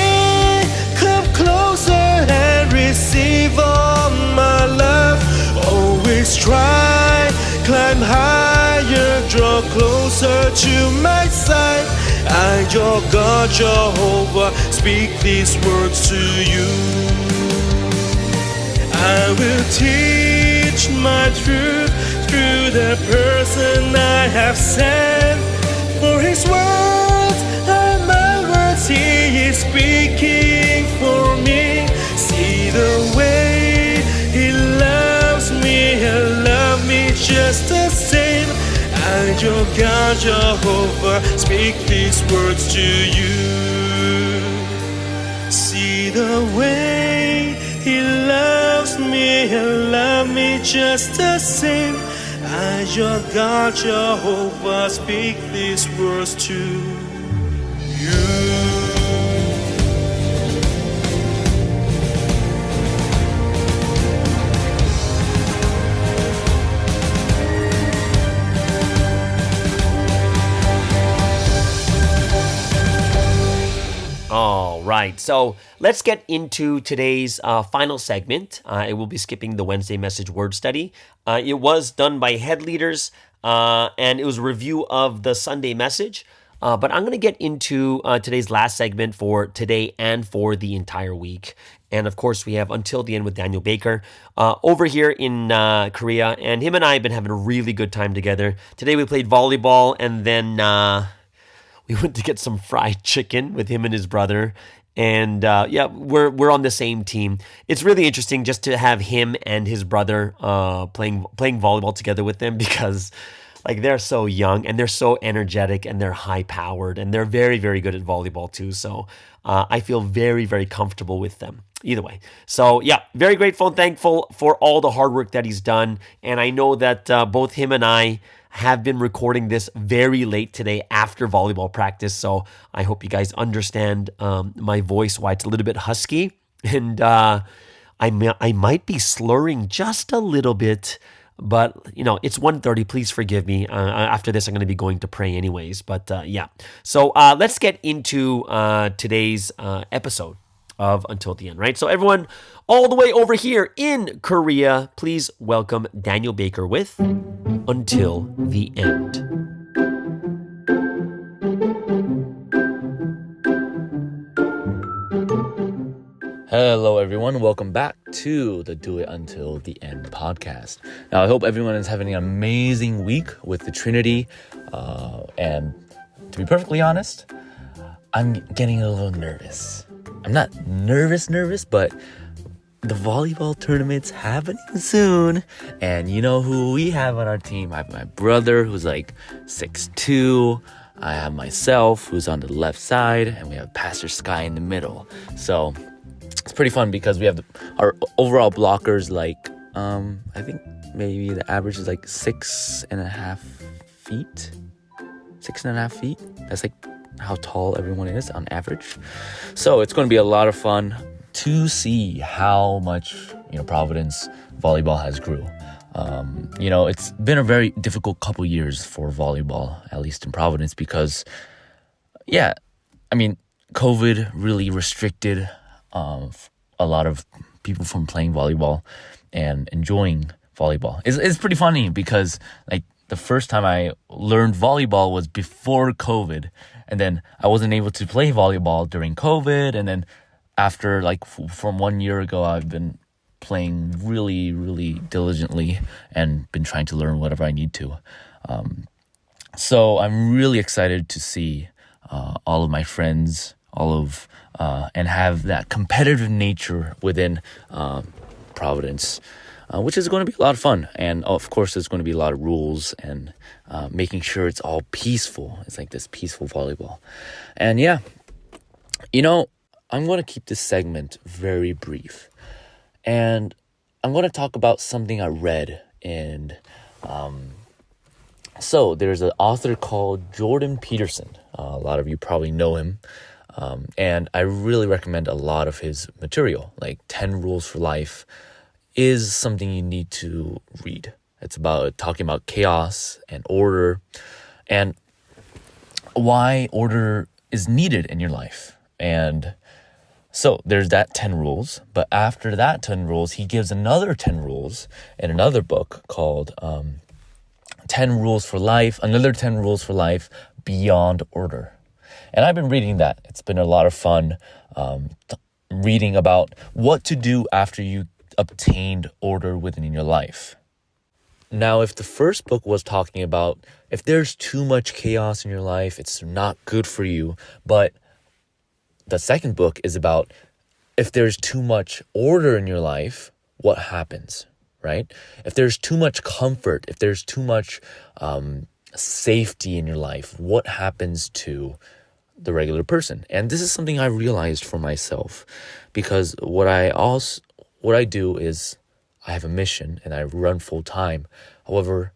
come closer and receive all my love. Always try, climb higher, draw closer to my side. I, your God, Jehovah, speak these words to you. I will teach my truth through the person I have sent. For his words are my words, he is speaking for me. See the way he loves me, he'll love me just the same. I, your God, Jehovah, speak these words to you. See the way he loves me, he'll love me just the same. I, your God, Jehovah, speak these words to you. All right, so let's get into today's final segment. It will be skipping the Wednesday message word study. It was done by head leaders, and it was a review of the Sunday message. But I'm going to get into today's last segment for today and for the entire week. And of course, we have Until the End with Daniel Baker over here in Korea. And him and I have been having a really good time together. Today we played volleyball, and then we went to get some fried chicken with him and his brother. And yeah, we're on the same team. It's really interesting just to have him and his brother playing volleyball together with them, because like they're so young and they're so energetic and they're high powered and they're very, very good at volleyball too. So I feel very, very comfortable with them. Either way. So yeah, very grateful and thankful for all the hard work that he's done. And I know that both him and I have been recording this very late today after volleyball practice. So I hope you guys understand my voice, why it's a little bit husky. And I might be slurring just a little bit, But, it's 1:30. Please forgive me. After this, I'm going to be going to pray anyways. But yeah. So let's get into today's episode of Until the End, right? So everyone all the way over here in Korea, please welcome Daniel Baker with Until the End. Hello, everyone. Welcome back to the Do It Until the End podcast. Now, I hope everyone is having an amazing week with the Trinity. And to be perfectly honest, I'm getting a little nervous. I'm not nervous, but the volleyball tournament's happening soon. And you know who we have on our team? I have my brother, who's like 6'2". I have myself, who's on the left side. And we have Pastor Sky in the middle. So it's pretty fun because we have our overall blockers like, I think maybe the average is like 6.5 feet. 6.5 feet. That's like how tall everyone is on average. So it's going to be a lot of fun to see how much, Providence volleyball has grew. It's been a very difficult couple years for volleyball, at least in Providence, because, COVID really restricted a lot of people from playing volleyball and enjoying volleyball. It's pretty funny because like the first time I learned volleyball was before COVID, and then I wasn't able to play volleyball during COVID, and then after from 1 year ago, I've been playing really, really diligently and been trying to learn whatever I need to. So I'm really excited to see all of my friends, and have that competitive nature within Providence, which is going to be a lot of fun. And of course, there's going to be a lot of rules and making sure it's all peaceful. It's like this peaceful volleyball. And I'm going to keep this segment very brief. And I'm going to talk about something I read in... So there's an author called Jordan Peterson. A lot of you probably know him. And I really recommend a lot of his material, like 10 Rules for Life is something you need to read. It's about talking about chaos and order and why order is needed in your life. And so there's that 10 rules. But after that 10 rules, he gives another 10 rules in another book called 10 Rules for Life, another 10 Rules for Life Beyond Order. And I've been reading that. It's been a lot of fun reading about what to do after you obtained order within your life. Now, if the first book was talking about if there's too much chaos in your life, it's not good for you. But the second book is about if there's too much order in your life, what happens, right? If there's too much comfort, if there's too much safety in your life, what happens to the regular person? And this is something I realized for myself, because what I do is I have a mission and I run full time. However,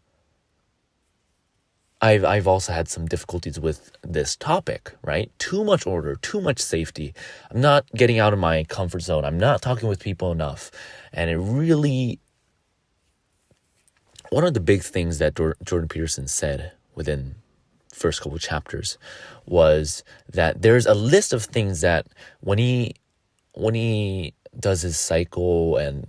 I've also had some difficulties with this topic, right? Too much order, too much safety. I'm not getting out of my comfort zone. I'm not talking with people enough. And it really, one of the big things that Jordan Peterson said within first couple chapters was that there's a list of things that when he does his psychology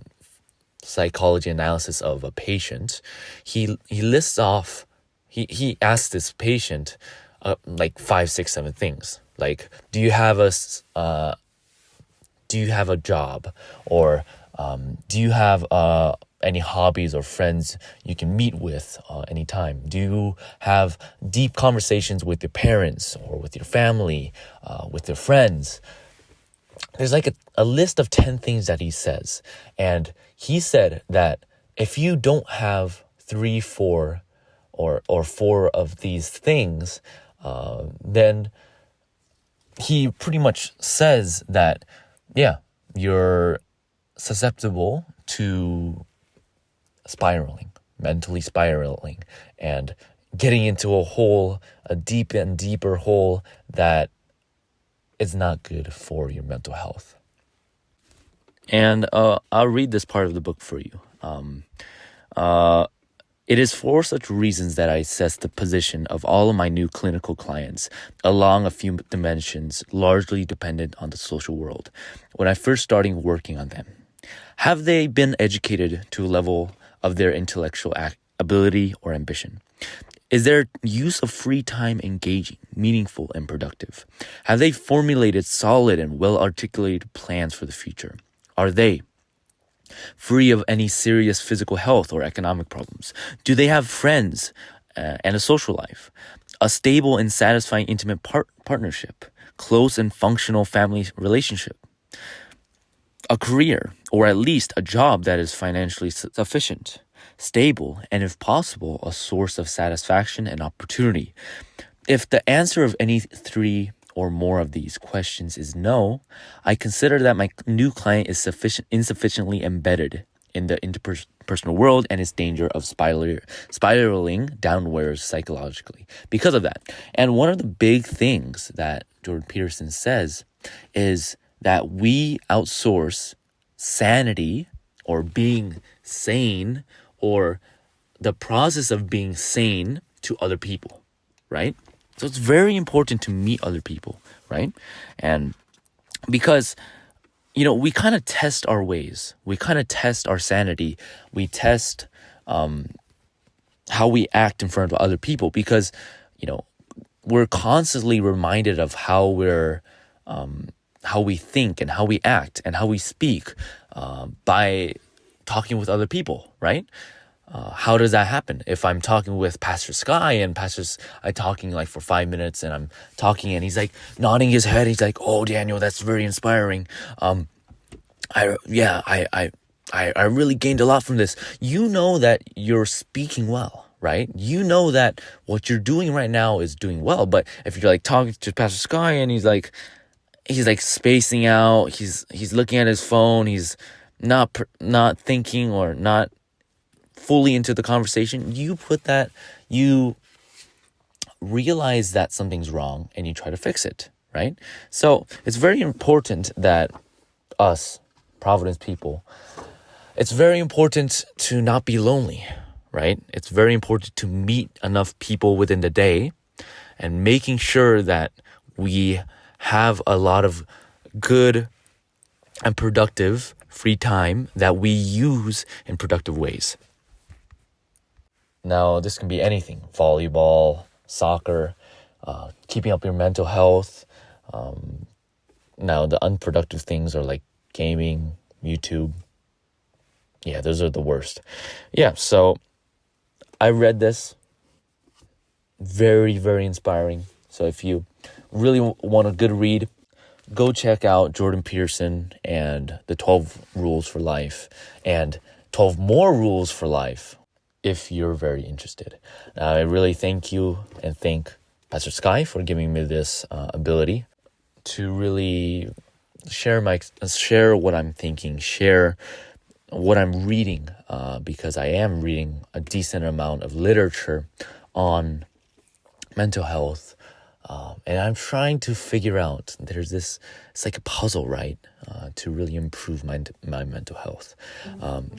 analysis of a patient, he lists off, he asks this patient like 5, 6, 7 things. Like, do you have a job? Or do you have any hobbies or friends you can meet with anytime? Do you have deep conversations with your parents or with your family, with your friends? There's like a list of 10 things that he says. And he said that if you don't have 3, 4, or 4 of these things, then he pretty much says that, you're susceptible to mentally spiraling, and getting into a deep and deeper hole that is not good for your mental health. And I'll read this part of the book for you. It is for such reasons that I assess the position of all of my new clinical clients along a few dimensions largely dependent on the social world. When I first started working on them, have they been educated to a level of their intellectual ability or ambition? Is their use of free time engaging, meaningful, and productive? Have they formulated solid and well-articulated plans for the future? Are they free of any serious physical health or economic problems? Do they have friends and a social life? A stable and satisfying intimate partnership? Close and functional family relationship? A career, or at least a job that is financially sufficient, stable, and if possible, a source of satisfaction and opportunity? If the answer of any three or more of these questions is no, I consider that my new client is insufficiently embedded in the interpersonal world and is danger of spiraling downwards psychologically because of that. And one of the big things that Jordan Peterson says is that we outsource sanity or being sane or the process of being sane to other people, right? So it's very important to meet other people, right? And because, we kind of test our ways. We kind of test our sanity. We test how we act in front of other people because, we're constantly reminded of how we think and how we act and how we speak by talking with other people, right? How does that happen? If I'm talking with Pastor Sky and I talking like for 5 minutes and I'm talking and he's like nodding his head. He's like, "Oh, Daniel, that's very inspiring. I really gained a lot from this." You know that you're speaking well, right? You know that what you're doing right now is doing well. But if you're like talking to Pastor Sky and he's like spacing out, he's looking at his phone, he's not thinking or not fully into the conversation, you realize that something's wrong and you try to fix it, right? So it's very important that us, Providence people, it's very important to not be lonely, right? It's very important to meet enough people within the day and making sure that we have a lot of good and productive free time that we use in productive ways. Now, this can be anything: volleyball, soccer, keeping up your mental health. Now, the unproductive things are like gaming, YouTube. Yeah, those are the worst. Yeah, so I read this. Very, very inspiring. So if you really want a good read, go check out Jordan Peterson and the 12 Rules for Life and 12 More Rules for Life if you're very interested. I really thank you and thank Pastor Sky for giving me this ability to really share what I'm thinking, share what I'm reading, because I am reading a decent amount of literature on mental health. And I'm trying to figure out, it's like a puzzle, right? To really improve my mental health.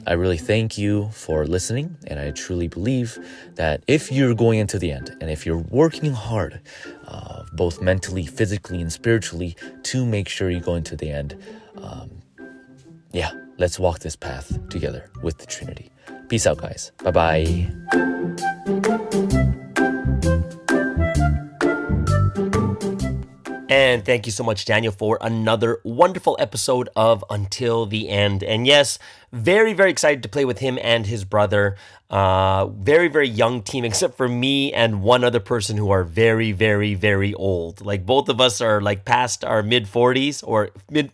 I really thank you for listening. And I truly believe that if you're going into the end and if you're working hard, both mentally, physically, and spiritually to make sure you go into the end, let's walk this path together with the Trinity. Peace out, guys. Bye-bye. And thank you so much, Daniel, for another wonderful episode of Until the End. And yes, very, very excited to play with him and his brother. Very, very young team, except for me and one other person who are very, very, very old. Like both of us are like past our mid-40s,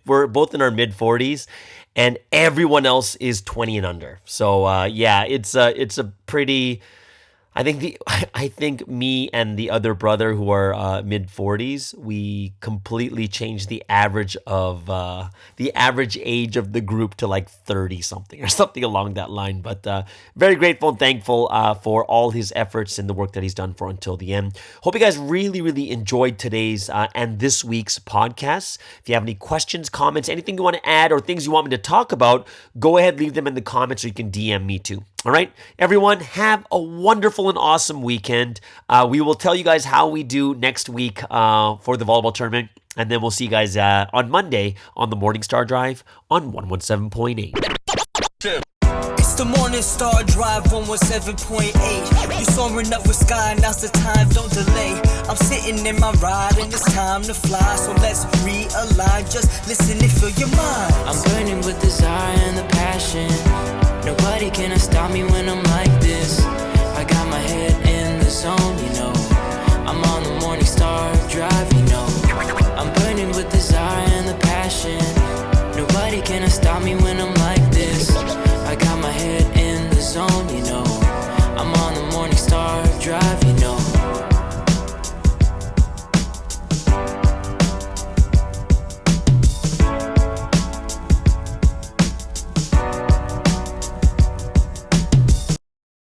we're both in our mid-40s, and everyone else is 20 and under. So it's a pretty... I think me and the other brother who are mid-40s, we completely changed the average age of the group to like 30 something or something along that line. But very grateful and thankful for all his efforts and the work that he's done for Until the End. Hope you guys really, really enjoyed today's and this week's podcast. If you have any questions, comments, anything you want to add or things you want me to talk about, go ahead, leave them in the comments or you can DM me too. All right, everyone, have a wonderful and awesome weekend. We will tell you guys how we do next week for the volleyball tournament, and then we'll see you guys on Monday on the Morning Star Drive on 117.8. It's the Morning Star Drive 117.8. You soaring up with sky, now's the time, don't delay. I'm sitting in my ride and it's time to fly. So let's realign, just listen and feel your mind. I'm burning with desire and the passion. Nobody can stop me when I'm like